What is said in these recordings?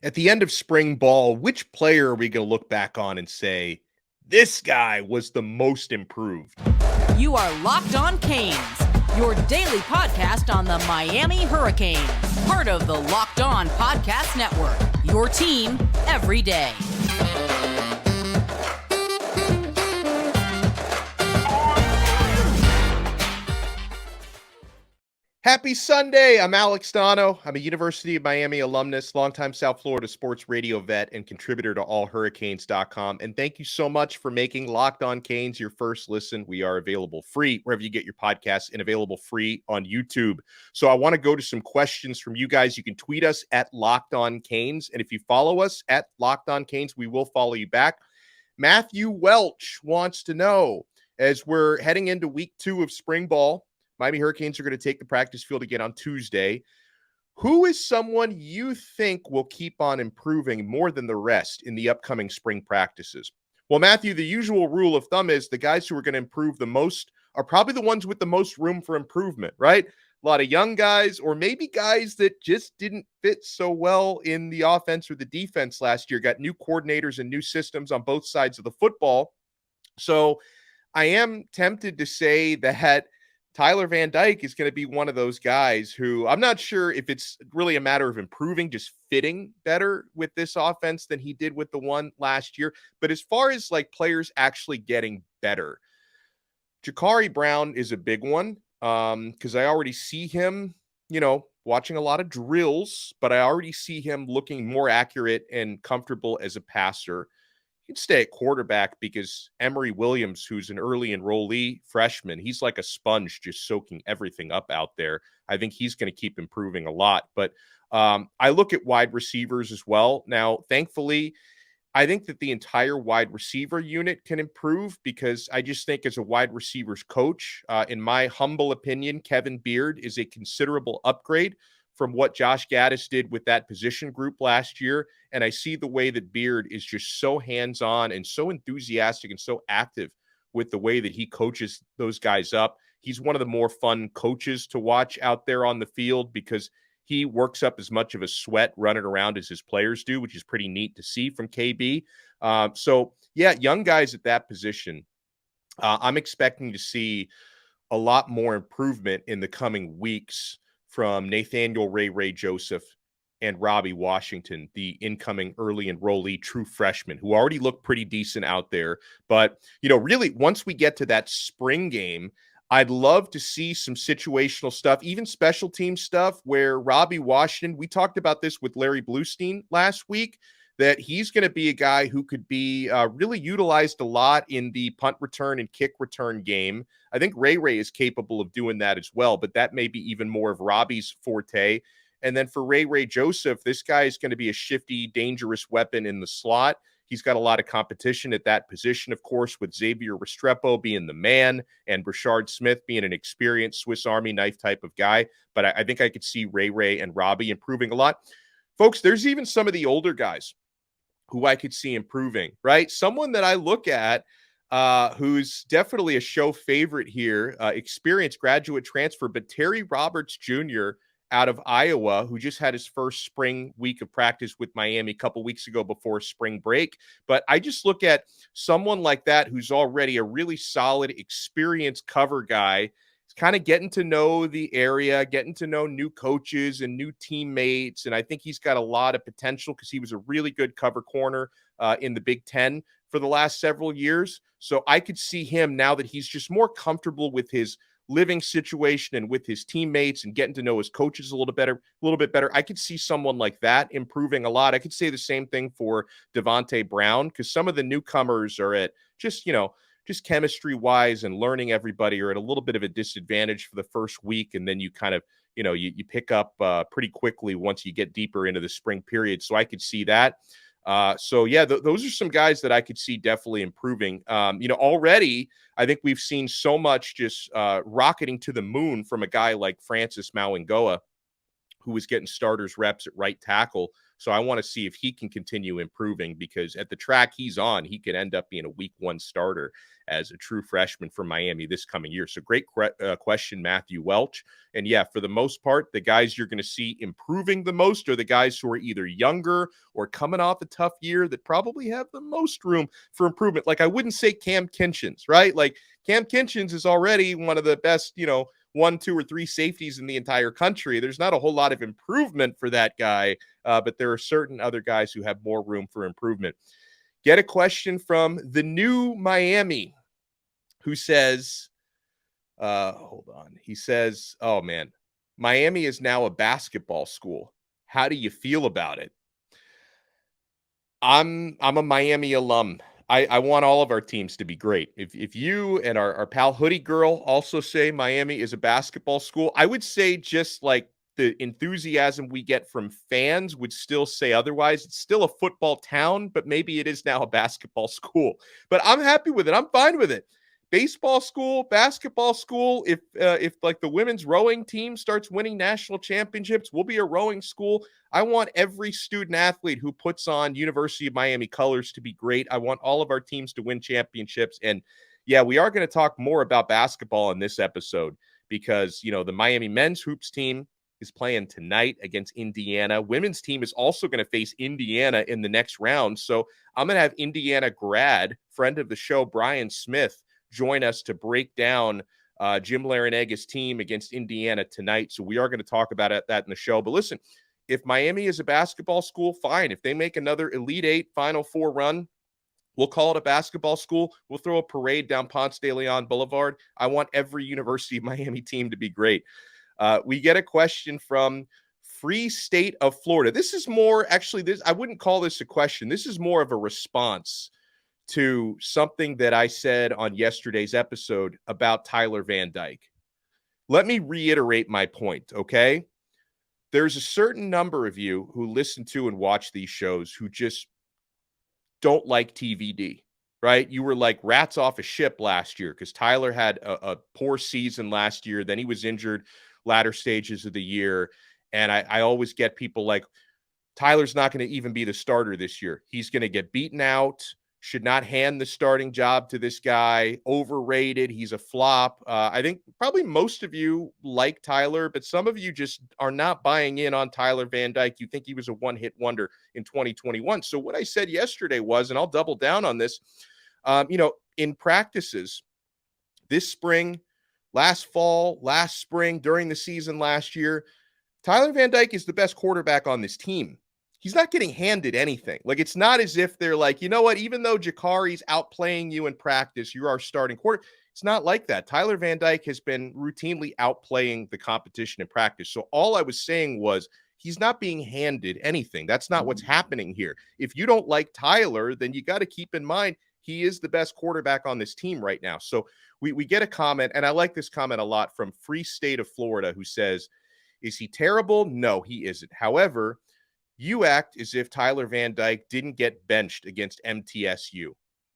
At the end of spring ball, which player are we going to look back on and say, this guy was the most improved? You are Locked On Canes, your daily podcast on the Miami Hurricanes, part of the Locked On Podcast Network, your team every day. Happy Sunday. I'm Alex Donno. I'm a University of Miami alumnus, longtime South Florida sports radio vet, and contributor to allhurricanes.com. And thank you so much for making Locked On Canes your first listen. We are available free wherever you get your podcasts and available free on YouTube. So I want to go to some questions from you guys. You can tweet us at Locked On Canes. And if you follow us at Locked On Canes, we will follow you back. Matthew Welch wants to know, as we're heading into week 2 of spring ball, Miami Hurricanes are going to take the practice field again on Tuesday. Who is someone you think will keep on improving more than the rest in the upcoming spring practices? Well, Matthew, the usual rule of thumb is the guys who are going to improve the most are probably the ones with the most room for improvement, right? A lot of young guys, or maybe guys that just didn't fit so well in the offense or the defense last year, got new coordinators and new systems on both sides of the football. So I am tempted to say that Tyler Van Dyke is going to be one of those guys who I'm not sure if it's really a matter of improving, just fitting better with this offense than he did with the one last year. But as far as like players actually getting better, Jacurri Brown is a big one because I already see him, watching a lot of drills, but I already see him looking more accurate and comfortable as a passer. You can stay at quarterback because Emory Williams, who's an early enrollee freshman, he's like a sponge just soaking everything up out there. I think he's going to keep improving a lot. But I look at wide receivers as well. Now, thankfully, I think that the entire wide receiver unit can improve because I just think as a wide receivers coach, in my humble opinion, Kevin Beard is a considerable upgrade from what Josh Gaddis did with that position group last year. And I see the way that Beard is just so hands-on and so enthusiastic and so active with the way that he coaches those guys up. He's one of the more fun coaches to watch out there on the field because he works up as much of a sweat running around as his players do, which is pretty neat to see from KB. So, young guys at that position, I'm expecting to see a lot more improvement in the coming weeks from Nathaniel Ray Joseph and Robby Washington, the incoming early enrollee true freshman, who already looked pretty decent out there. But, really, once we get to that spring game, I'd love to see some situational stuff, even special team stuff where Robby Washington, we talked about this with Larry Bluestein last week, that he's going to be a guy who could be really utilized a lot in the punt return and kick return game. I think Ray is capable of doing that as well, but that may be even more of Robby's forte. And then for Ray Joseph, this guy is going to be a shifty, dangerous weapon in the slot. He's got a lot of competition at that position, of course, with Xavier Restrepo being the man and Brashard Smith being an experienced Swiss Army knife type of guy. But I think I could see Ray and Robby improving a lot. Folks, there's even some of the older guys who I could see improving, right? Someone that I look at who's definitely a show favorite here, experienced graduate transfer, but Terry Roberts Jr. out of Iowa, who just had his first spring week of practice with Miami a couple weeks ago before spring break. But I just look at someone like that who's already a really solid, experienced cover guy, kind of getting to know the area, getting to know new coaches and new teammates. And I think he's got a lot of potential because he was a really good cover corner in the Big Ten for the last several years. So I could see him, now that he's just more comfortable with his living situation and with his teammates and getting to know his coaches a little bit better. I could see someone like that improving a lot. I could say the same thing for Devontae Brown, because some of the newcomers are at just chemistry wise and learning everybody are at a little bit of a disadvantage for the first week. And then you kind of, you pick up pretty quickly once you get deeper into the spring period. So I could see that. Those are some guys that I could see definitely improving. Already I think we've seen so much just rocketing to the moon from a guy like Francis Mauangoa, who was getting starters reps at right tackle So I want to see if he can continue improving, because at the track he's on, he could end up being a week 1 starter as a true freshman for Miami this coming year. So great question, Matthew Welch. And yeah, for the most part, the guys you're going to see improving the most are the guys who are either younger or coming off a tough year that probably have the most room for improvement. Like, I wouldn't say Cam Kinchins, right? Like, Cam Kinchins is already one of the best, 1, 2, or 3 safeties in the entire country. There's not a whole lot of improvement for that guy, but there are certain other guys who have more room for improvement. Get a question from the new Miami, who says, hold on. He says, oh man, Miami is now a basketball school. How do you feel about it? I'm a Miami alum. I want all of our teams to be great. If you and our pal Hoodie Girl also say Miami is a basketball school, I would say just like the enthusiasm we get from fans would still say otherwise. It's still a football town, but maybe it is now a basketball school. But I'm happy with it. I'm fine with it. Baseball school, basketball school. If like the women's rowing team starts winning national championships, we'll be a rowing school. I want every student athlete who puts on University of Miami colors to be great. I want all of our teams to win championships. And yeah, we are going to talk more about basketball in this episode, because, the Miami men's hoops team is playing tonight against Indiana. Women's team is also going to face Indiana in the next round. So I'm going to have Indiana grad, friend of the show, Brian Smith, join us to break down Jim Larinaga's team against Indiana tonight. So we are going to talk about that in the show. But listen, if Miami is a basketball school, fine. If they make another Elite Eight, Final Four run, we'll call it a basketball school. We'll throw a parade down Ponce de Leon Boulevard. I want every University of Miami team to be great. We get a question from Free State of Florida. This is more, actually, I wouldn't call this a question. This is more of a response to something that I said on yesterday's episode about Tyler Van Dyke. Let me reiterate my point, okay? There's a certain number of you who listen to and watch these shows who just don't like TVD, right? You were like rats off a ship last year because Tyler had a poor season last year. Then he was injured latter stages of the year. And I always get people like, Tyler's not going to even be the starter this year. He's going to get beaten out. Should not hand the starting job to this guy. Overrated. He's a flop. I think probably most of you like Tyler, but some of you just are not buying in on Tyler Van Dyke. You think he was a one-hit wonder in 2021. So what I said yesterday was, and I'll double down on this, in practices this spring, last fall, last spring, during the season last year, Tyler Van Dyke is the best quarterback on this team. He's not getting handed anything. Like, it's not as if they're like, you know what, even though Jacurri's outplaying you in practice, you're our starting quarter. It's not like that. Tyler Van Dyke has been routinely outplaying the competition in practice. So all I was saying was he's not being handed anything. That's not what's happening here. If you don't like Tyler, then you got to keep in mind he is the best quarterback on this team right now. So we get a comment, and I like this comment a lot, from Free State of Florida, who says, is he terrible? No, he isn't. However, you act as if Tyler Van Dyke didn't get benched against MTSU.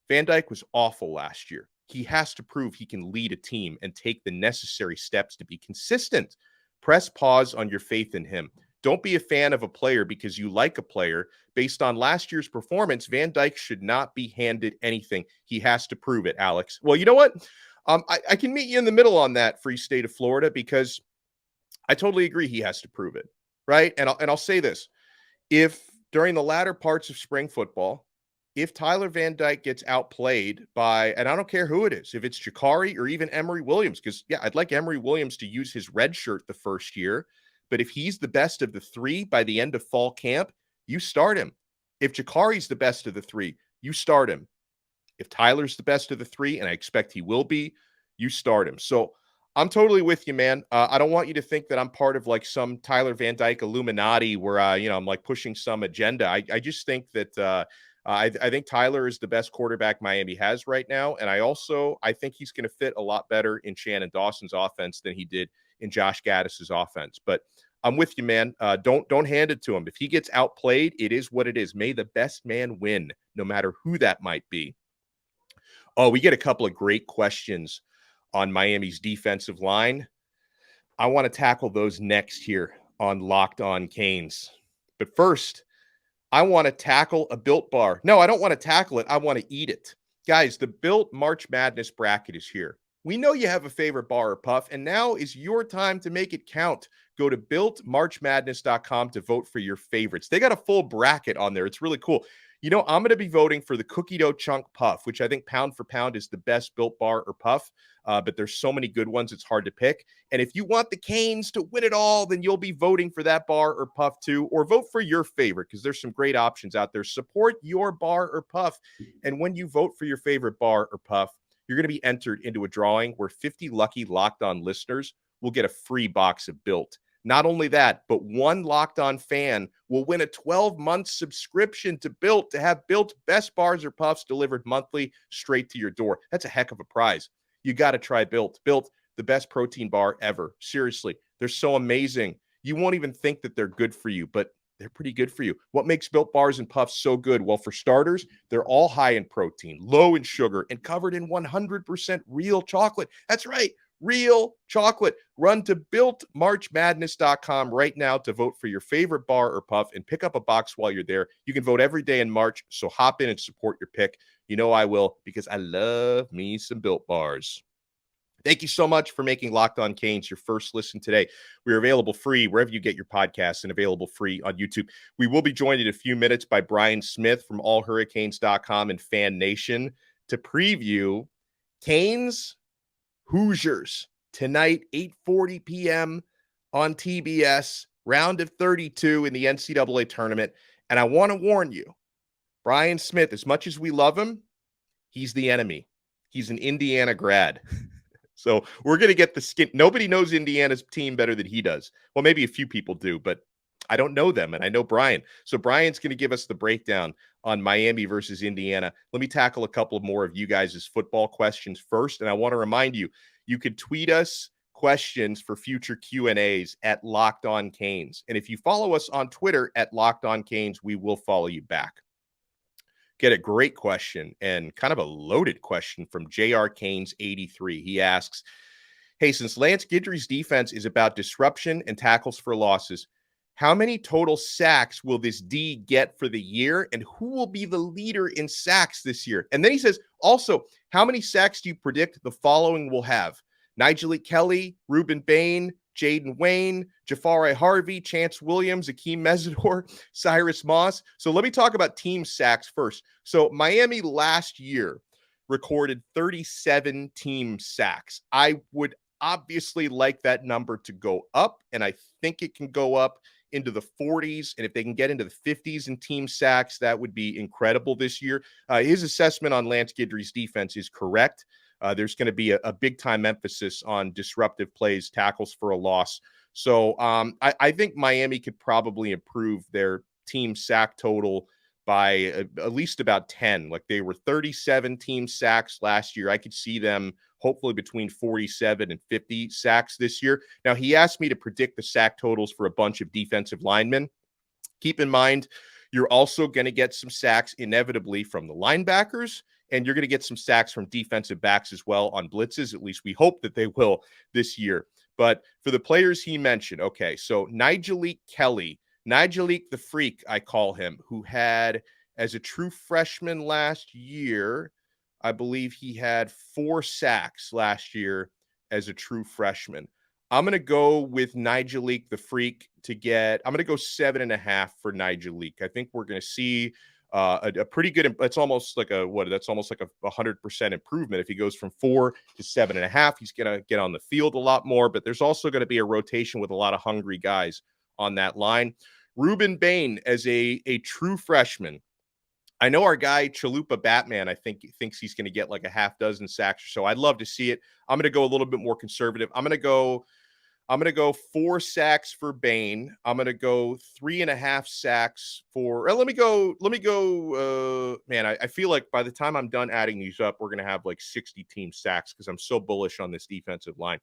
Van Dyke was awful last year. He has to prove he can lead a team and take the necessary steps to be consistent. Press pause on your faith in him. Don't be a fan of a player because you like a player. Based on last year's performance, Van Dyke should not be handed anything. He has to prove it, Alex. Well, you know what? I can meet you in the middle on that, Free State of Florida, because I totally agree he has to prove it, right? And I'll say this. If during the latter parts of spring football, if Tyler Van Dyke gets outplayed by, and I don't care who it is, if it's Jacurri or even Emory Williams, because, yeah, I'd like Emory Williams to use his red shirt the first year, but if he's the best of the three by the end of fall camp, you start him. If Jacurri's the best of the three, you start him. If Tyler's the best of the three, and I expect he will be, you start him. So I'm totally with you, man. I don't want you to think that I'm part of like some Tyler Van Dyke Illuminati where, I'm like pushing some agenda. I just think that I think Tyler is the best quarterback Miami has right now. And I think he's going to fit a lot better in Shannon Dawson's offense than he did in Josh Gaddis's offense. But I'm with you, man. Don't hand it to him. If he gets outplayed, it is what it is. May the best man win, no matter who that might be. Oh, we get a couple of great questions on Miami's defensive line. I want to tackle those next here on Locked On Canes. But first, I want to tackle a Built Bar. No, I don't want to tackle it. I want to eat it. Guys, the Built March Madness bracket is here. We know you have a favorite bar or puff, and now is your time to make it count. Go to builtmarchmadness.com to vote for your favorites. They got a full bracket on there. It's really cool. You know, I'm going to be voting for the cookie dough chunk puff, which I think pound for pound is the best Built Bar or puff. But there's so many good ones, it's hard to pick. And if you want the Canes to win it all, then you'll be voting for that bar or puff too, or vote for your favorite because there's some great options out there. Support your bar or puff. And when you vote for your favorite bar or puff, you're going to be entered into a drawing where 50 lucky Locked On listeners will get a free box of Built. Not only that, but one Locked On fan will win a 12-month subscription to Built to have Built best bars or puffs delivered monthly straight to your door. That's a heck of a prize. You got to try Built. Built, the best protein bar ever. Seriously, they're so amazing. You won't even think that they're good for you, but they're pretty good for you. What makes Built bars and puffs so good? Well, for starters, they're all high in protein, low in sugar, and covered in 100% real chocolate. That's right, real chocolate. Run to builtmarchmadness.com right now to vote for your favorite bar or puff and pick up a box while you're there. You can vote every day in March, so hop in and support your pick. You know I will, because I love me some Built bars. Thank you so much for making Locked On Canes your first listen today. We're available free wherever you get your podcasts and available free on YouTube. We will be joined in a few minutes by Brian Smith from allhurricanes.com and Fan Nation to preview Canes Hoosiers tonight, 8:40 p.m. on TBS, round of 32 in the NCAA tournament. And I want to warn you, Brian Smith, as much as we love him, he's the enemy. He's an Indiana grad. So we're going to get the skin. Nobody knows Indiana's team better than he does. Well, maybe a few people do, but I don't know them, and I know Brian. So Brian's going to give us the breakdown on Miami versus Indiana. Let me tackle a couple more of you guys' football questions first, and I want to remind you, you could tweet us questions for future Q&As at Locked On Canes. And if you follow us on Twitter at Locked On Canes, we will follow you back. Get a great question and kind of a loaded question from JR Canes 83. He asks, hey, since Lance Guidry's defense is about disruption and tackles for losses, how many total sacks will this D get for the year? And who will be the leader in sacks this year? And then he says, also, how many sacks do you predict the following will have? Nyjalik Kelly, Rueben Bain, Jayden Wayne, Jafari Harvey, Chance Williams, Akeem Mesidor, Cyrus Moss. So let me talk about team sacks first. So Miami last year recorded 37 team sacks. I would obviously like that number to go up, and I think it can go up into the 40s. And if they can get into the 50s in team sacks, that would be incredible this year. His assessment on Lance Guidry's defense is correct. There's going to be a big-time emphasis on disruptive plays, tackles for a loss. So I think Miami could probably improve their team sack total by at least about 10. Like, they were 37 team sacks last year. I could see them hopefully between 47 and 50 sacks this year. Now, he asked me to predict the sack totals for a bunch of defensive linemen. Keep in mind, you're also going to get some sacks inevitably from the linebackers, and you're going to get some sacks from defensive backs as well on blitzes. At least we hope that they will this year. But for the players he mentioned, okay, so Nyjalik Kelly, Nyjalik the Freak, I call him, who had, as a true freshman last year, I believe he had 4 sacks last year as a true freshman. I'm going to go with Nyjalik the Freak I'm going to go 7.5 for Nyjalik. I think we're going to see a pretty good, it's almost like that's almost like a 100% improvement. If he goes from 4 to 7.5, he's going to get on the field a lot more, but there's also going to be a rotation with a lot of hungry guys on that line. Rueben Bain as a true freshman. I know our guy Chalupa Batman, I think, thinks he's going to get like a half dozen sacks or so. I'd love to see it. I'm going to go a little bit more conservative. I'm going to go 4 sacks for Bain. I'm going to go 3.5 sacks for, let me go, man, I feel like by the time I'm done adding these up, we're going to have like 60 team sacks because I'm so bullish on this defensive line.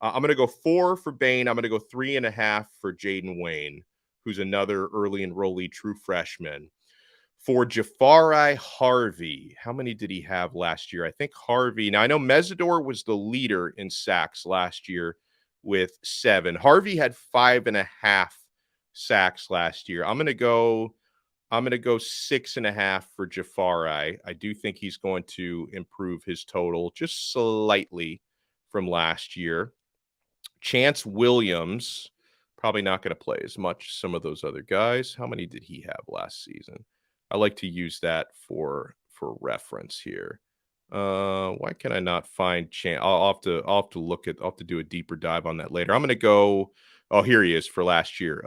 I'm going to go 4 for Bain. I'm going to go 3.5 for Jayden Wayne, who's another early enrollee true freshman. For Jafari Harvey, how many did he have last year? I think Harvey, now I know Mesidor was the leader in sacks last year with 7. Harvey had 5.5 sacks last year. I'm going to go I'm going to go 6.5 for Jacurri. I do think he's going to improve his total just slightly from last year. Chance Williams, probably not going to play as much as some of those other guys. How many did he have last season? I like to use that for reference here. Why can I not find Chance? I'll have to look at. I'll have to do a deeper dive on that later. I'm going to go. Oh, here he is for last year.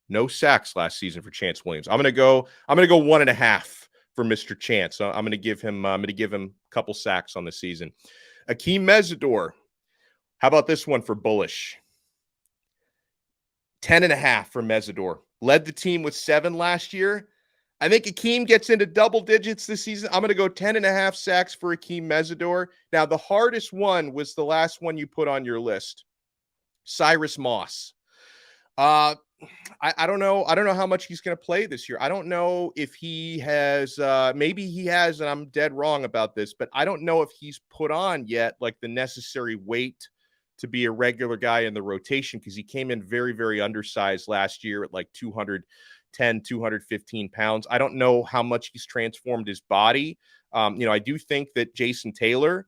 No sacks last season for Chance Williams. I'm going to go 1.5 for Mr. Chance. I'm going to give him. I'm going to give him a couple sacks on the season. Akeem Mesidor. How about this one for Bullish? 10.5 for Mesidor. Led the team with 7 last year. I think Akeem gets into double digits this season. I'm going to go 10.5 sacks for Akeem Mesidor. Now, the hardest one was the last one you put on your list. Cyrus Moss. I don't know. I don't know how much he's going to play this year. I don't know if he has, maybe he has, and I'm dead wrong about this, but I don't know if he's put on yet like the necessary weight to be a regular guy in the rotation, because he came in very, very undersized last year at like 210, 215 pounds. I don't know how much he's transformed his body. I do think that Jason Taylor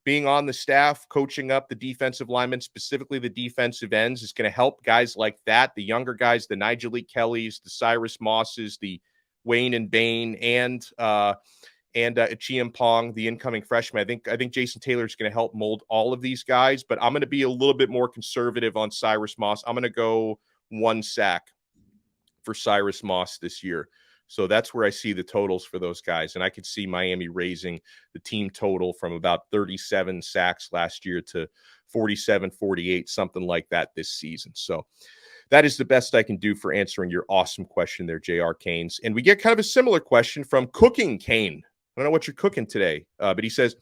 being on the staff, coaching up the defensive linemen, specifically the defensive ends, is going to help guys like that, the younger guys, the Nyjalik Kellys, the Cyrus Mosses, the Wayne and Bain, and Chiam Pong, the incoming freshman. I think Jason Taylor is going to help mold all of these guys, but I'm going to be a little bit more conservative on Cyrus Moss. I'm going to go 1 sack for Cyrus Moss this year. So that's where I see the totals for those guys. And I could see Miami raising the team total from about 37 sacks last year to 47, 48, something like that this season. So that is the best I can do for answering your awesome question there, JR Canes. And we get kind of a similar question from Cooking Kane. I don't know what you're cooking today, but he says,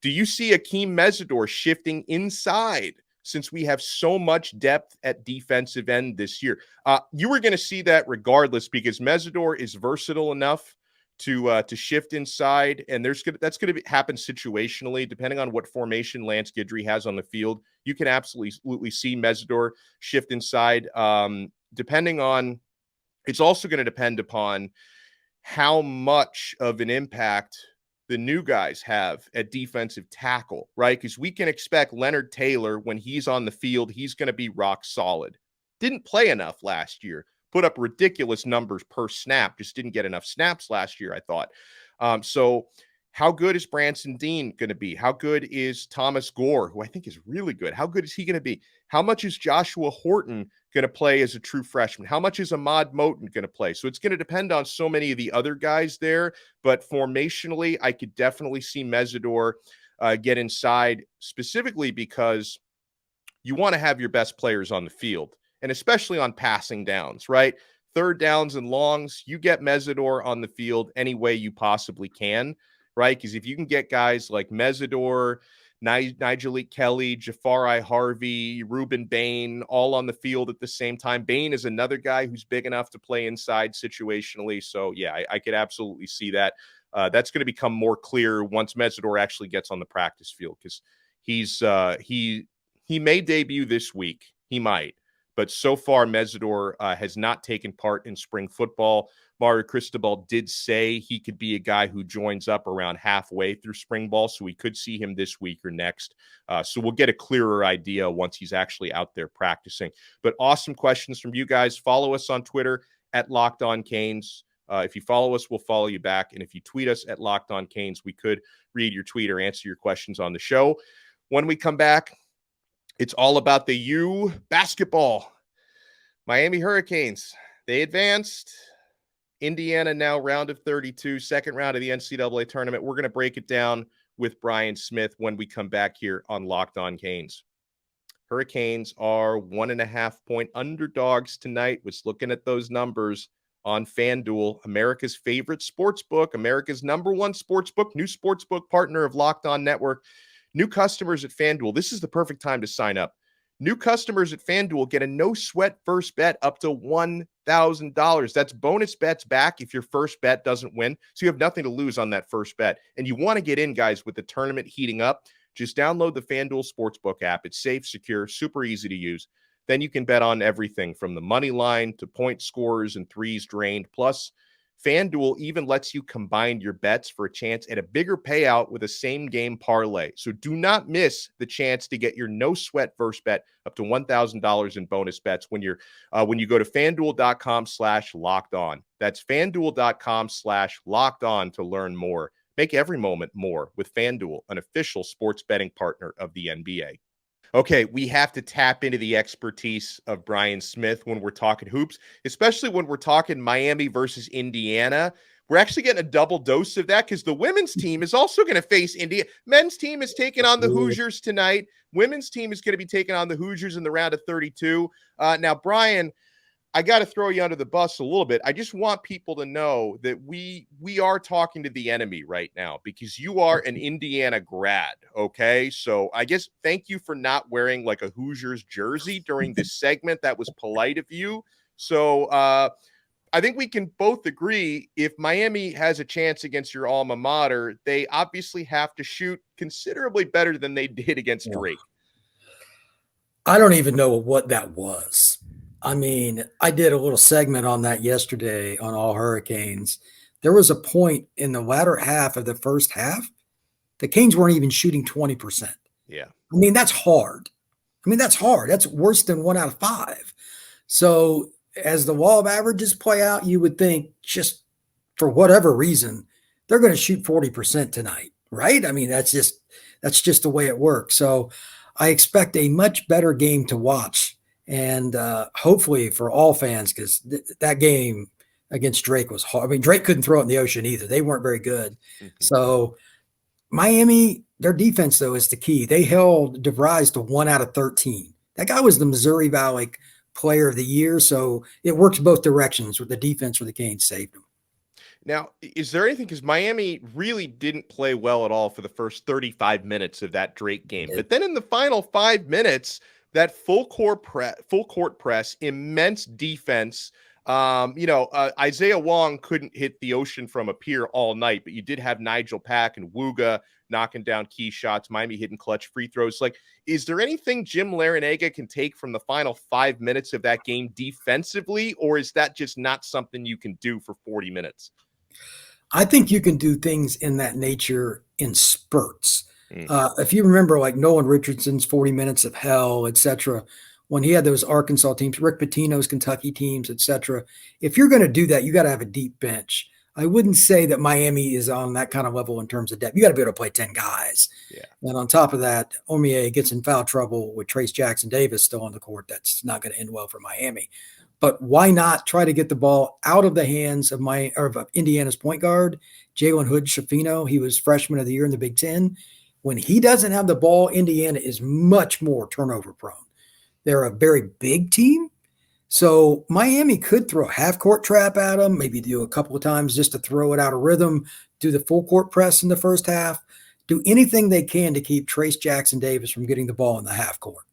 do you see Akeem Mesidor shifting inside since we have so much depth at defensive end this year? You were going to see that regardless, because Mesidor is versatile enough to shift inside, and that's going to happen situationally, depending on what formation Lance Guidry has on the field. You can absolutely see Mesidor shift inside. It's also going to depend upon how much of an impact the new guys have at defensive tackle, right? Because we can expect Leonard Taylor, when he's on the field, he's going to be rock solid. Didn't play enough last year, put up ridiculous numbers per snap, just didn't get enough snaps last year, I thought. So how good is Branson Dean going to be? How good is Thomas Gore, who I think is really good? How good is he going to be? How much is Joshua Horton going to play as a true freshman? How much is Ahmad Moten going to play? So it's going to depend on so many of the other guys there. But formationally, I could definitely see Mesidor get inside, specifically because you want to have your best players on the field, and especially on passing downs, right? Third downs and longs, you get Mesidor on the field any way you possibly can, right? Because if you can get guys like Mesidor, Nyjalik Kelly, Jacurri Harvey, Rueben, Bain, all on the field at the same time. Bain is another guy who's big enough to play inside situationally. So, yeah, I could absolutely see that. That's going to become more clear once Mesidor actually gets on the practice field, because he may debut this week. He might. But so far, Mesidor has not taken part in spring football. Mario Cristobal did say he could be a guy who joins up around halfway through spring ball, so we could see him this week or next. So we'll get a clearer idea once he's actually out there practicing. But awesome questions from you guys. Follow us on Twitter at Locked On Canes. If you follow us, we'll follow you back. And if you tweet us at Locked On Canes, we could read your tweet or answer your questions on the show. When we come back, it's all about the U basketball. Miami Hurricanes, they advanced. Indiana now round of 32, second round of the NCAA tournament. We're going to break it down with Brian Smith when we come back here on Locked On Canes. Hurricanes are 1.5-point underdogs tonight. Was looking at those numbers on FanDuel, America's favorite sports book, America's #1 sports book, new sports book partner of Locked On Network. New customers at FanDuel, this is the perfect time to sign up. New customers at FanDuel get a no-sweat first bet up to $1,000. That's bonus bets back if your first bet doesn't win, so you have nothing to lose on that first bet. And you want to get in, guys, with the tournament heating up. Just download the FanDuel Sportsbook app. It's safe, secure, super easy to use. Then you can bet on everything from the money line to point scores and threes drained. Plus, FanDuel even lets you combine your bets for a chance at a bigger payout with a same game parlay. So do not miss the chance to get your no sweat first bet up to $1,000 in bonus bets when you go to FanDuel.com/locked on. That's FanDuel.com/locked on to learn more. Make every moment more with FanDuel, an official sports betting partner of the NBA. Okay, we have to tap into the expertise of Brian Smith when we're talking hoops, especially when we're talking Miami versus Indiana. We're actually getting a double dose of that because the women's team is also going to face Indiana. Men's team is taking on the Hoosiers tonight. Women's team is going to be taking on the Hoosiers in the round of 32. Now, Brian, I got to throw you under the bus a little bit. I just want people to know that we are talking to the enemy right now because you are an Indiana grad, okay? So I guess thank you for not wearing like a Hoosiers jersey during this segment. That was polite of you. So I think we can both agree if Miami has a chance against your alma mater, they obviously have to shoot considerably better than they did against Drake. I don't even know what that was. I mean, I did a little segment on that yesterday on All Hurricanes. There was a point in the latter half of the first half, the Canes weren't even shooting 20%. Yeah. I mean, that's hard. That's worse than 1 out of 5. So as the law of averages play out, you would think just for whatever reason, they're going to shoot 40% tonight, right? I mean, that's just the way it works. So I expect a much better game to watch. And hopefully for all fans, because that game against Drake was hard. I mean, Drake couldn't throw it in the ocean either. They weren't very good. Mm-hmm. So Miami, their defense, though, is the key. They held DeVries to 1 out of 13. That guy was the Missouri Valley Player of the Year. So it works both directions with the defense for the Canes saved them. Now, is there anything, because Miami really didn't play well at all for the first 35 minutes of that Drake game. But then in the final 5 minutes, that full court press, immense defense. Isaiah Wong couldn't hit the ocean from a pier all night, but you did have Nigel Pack and Wooga knocking down key shots, Miami hitting clutch free throws. Like, is there anything Jim Larrañaga can take from the final 5 minutes of that game defensively, or is that just not something you can do for 40 minutes? I think you can do things in that nature in spurts. If you remember, like Nolan Richardson's 40 minutes of hell, et cetera, when he had those Arkansas teams, Rick Pitino's Kentucky teams, et cetera, if you're going to do that, you got to have a deep bench. I wouldn't say that Miami is on that kind of level in terms of depth. You got to be able to play 10 guys. Yeah. And on top of that, Omier gets in foul trouble with Trace Jackson Davis still on the court. That's not going to end well for Miami. But why not try to get the ball out of the hands of Indiana's point guard, Jalen Hood-Schifino? He was freshman of the year in the Big Ten. When he doesn't have the ball, Indiana is much more turnover prone. They're a very big team. So Miami could throw a half-court trap at them, maybe do a couple of times just to throw it out of rhythm, do the full-court press in the first half, do anything they can to keep Trace Jackson Davis from getting the ball in the half-court.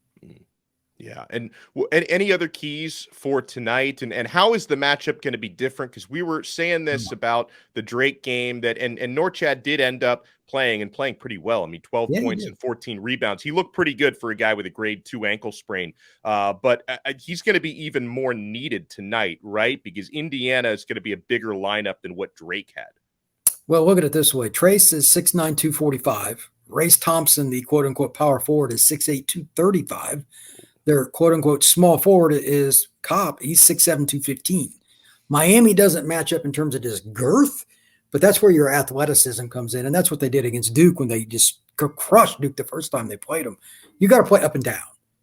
Yeah. And any other keys for tonight? And how is the matchup going to be different? Because we were saying this about the Drake game and Norchad did end up playing pretty well. I mean, 12 points and 14 rebounds. He looked pretty good for a guy with a grade 2 ankle sprain. But he's going to be even more needed tonight, right? Because Indiana is going to be a bigger lineup than what Drake had. Well, look at it this way. Trace is 6'9", 245. Race Thompson, the quote-unquote power forward, is 6'8", 235. Their quote-unquote small forward is Cobb. He's 6'7", 215. Miami doesn't match up in terms of just girth, but that's where your athleticism comes in, and that's what they did against Duke when they just crushed Duke the first time they played them. You got to play up and down.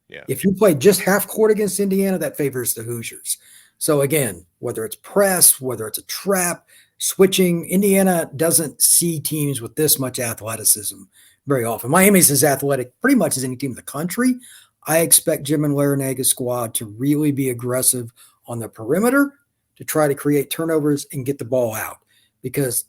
Yeah. If you play just half court against Indiana, that favors the Hoosiers. So, again, whether it's press, whether it's a trap, switching, Indiana doesn't see teams with this much athleticism very often. Miami's as athletic pretty much as any team in the country. I expect Jim and Larrañaga's squad to really be aggressive on the perimeter to try to create turnovers and get the ball out. Because,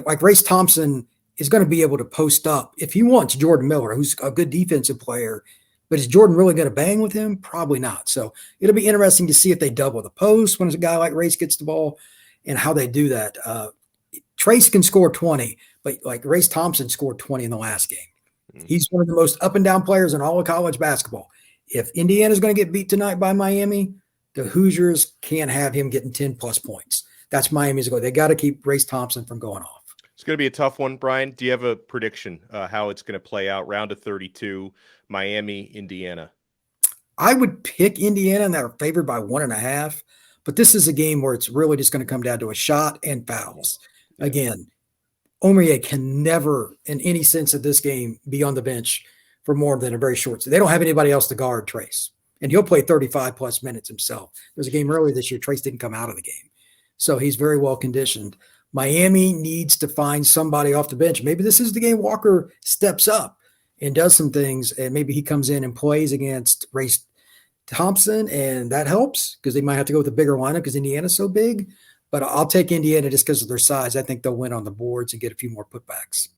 like Race Thompson is going to be able to post up if he wants Jordan Miller, who's a good defensive player. But is Jordan really going to bang with him? Probably not. So it'll be interesting to see if they double the post when a guy like Race gets the ball and how they do that. Trace can score 20, but like Race Thompson scored 20 in the last game. He's one of the most up and down players in all of college basketball. If Indiana's going to get beat tonight by Miami, the Hoosiers can't have him getting 10-plus points. That's Miami's goal. They got to keep Race Thompson from going off. It's going to be a tough one, Brian. Do you have a prediction how it's going to play out? Round of 32, Miami, Indiana. I would pick Indiana, and they're favored by 1.5. But this is a game where it's really just going to come down to a shot and fouls. Yeah. Again, Emory can never, in any sense of this game, be on the bench for more than a very short. They don't have anybody else to guard Trace. And he'll play 35-plus minutes himself. There's a game earlier this year. Trace didn't come out of the game. So he's very well conditioned. Miami needs to find somebody off the bench. Maybe this is the game Walker steps up and does some things, and maybe he comes in and plays against Race Thompson, and that helps because they might have to go with a bigger lineup because Indiana's so big. But I'll take Indiana just because of their size. I think they'll win on the boards and get a few more putbacks.